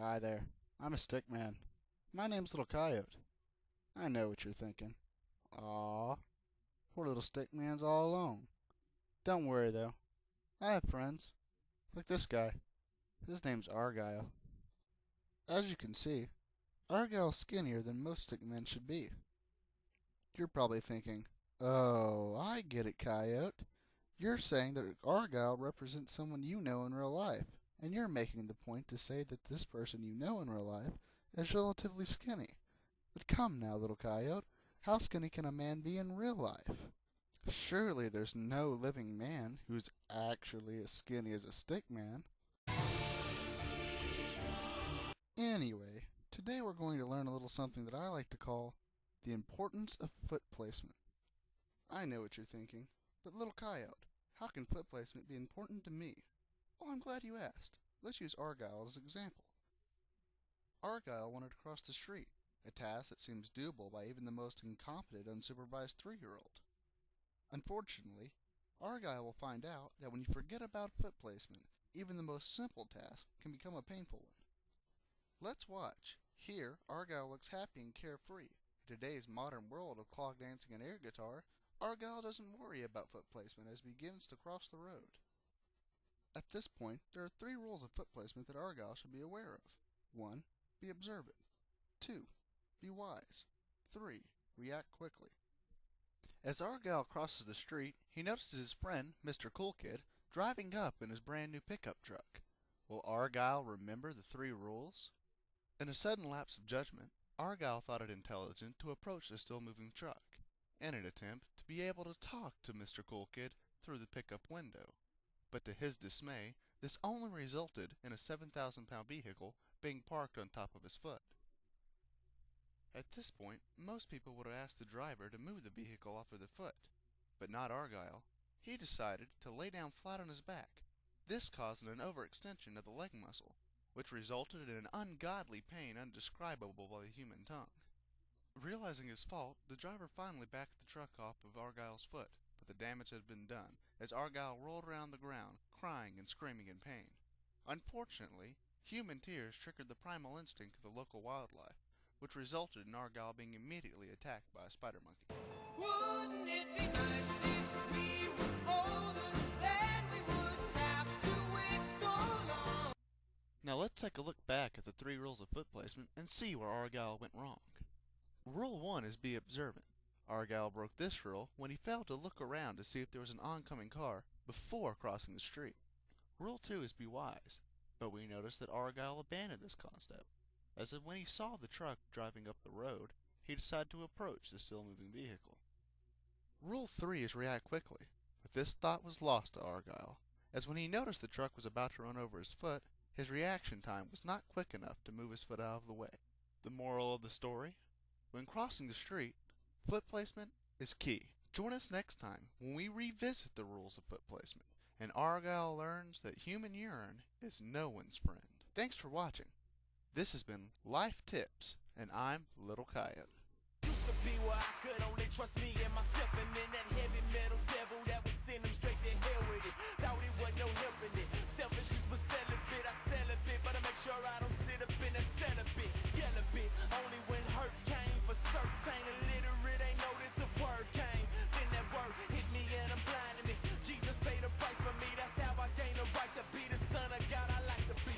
Hi there. I'm a stick man. My name's Little Coyote. I know what you're thinking. Aw, poor little stick man's all alone. Don't worry though. I have friends. Like this guy. His name's Argyle. As you can see, Argyle's skinnier than most stick men should be. You're probably thinking, oh, I get it, Coyote. You're saying that Argyle represents someone you know in real life, and you're making the point to say that this person you know in real life is relatively skinny. But come now, Little Coyote, how skinny can a man be in real life? Surely there's no living man who's actually as skinny as a stick man. Anyway, today we're going to learn a little something that I like to call the importance of foot placement. I know what you're thinking, but Little Coyote, how can foot placement be important to me? Oh, I'm glad you asked. Let's use Argyle as an example. Argyle wanted to cross the street, a task that seems doable by even the most incompetent unsupervised 3-year-old. Unfortunately, Argyle will find out that when you forget about foot placement, even the most simple task can become a painful one. Let's watch. Here, Argyle looks happy and carefree. In today's modern world of clog dancing and air guitar, Argyle doesn't worry about foot placement as he begins to cross the road. At this point, there are 3 rules of foot placement that Argyle should be aware of. 1. Be observant. 2. Be wise. 3. React quickly. As Argyle crosses the street, he notices his friend, Mr. Cool Kid, driving up in his brand new pickup truck. Will Argyle remember the 3 rules? In a sudden lapse of judgment, Argyle thought it intelligent to approach the still-moving truck, in an attempt to be able to talk to Mr. Cool Kid through the pickup window. But to his dismay, this only resulted in a 7,000-pound vehicle being parked on top of his foot. At this point, most people would have asked the driver to move the vehicle off of the foot, but not Argyle. He decided to lay down flat on his back. This caused an overextension of the leg muscle, which resulted in an ungodly pain undescribable by the human tongue. Realizing his fault, the driver finally backed the truck off of Argyle's foot, but the damage had been done, as Argyle rolled around the ground, crying and screaming in pain. Unfortunately, human tears triggered the primal instinct of the local wildlife, which resulted in Argyle being immediately attacked by a spider monkey. Wouldn't it be nice if we were older, then we wouldn't have to wait so long? Now let's take a look back at the 3 rules of foot placement and see where Argyle went wrong. Rule 1 is be observant. Argyle broke this rule when he failed to look around to see if there was an oncoming car before crossing the street. Rule 2 is be wise, but we notice that Argyle abandoned this concept, as when he saw the truck driving up the road, he decided to approach the still-moving vehicle. Rule 3 is react quickly, but this thought was lost to Argyle, as when he noticed the truck was about to run over his foot, his reaction time was not quick enough to move his foot out of the way. The moral of the story? When crossing the street, foot placement is key. Join us next time when we revisit the rules of foot placement, and Argyle learns that human urine is no one's friend. Thanks for watching. This has been Life Tips, and I'm Little Coyote. Used to be where I could only trust me and myself, and then that heavy metal devil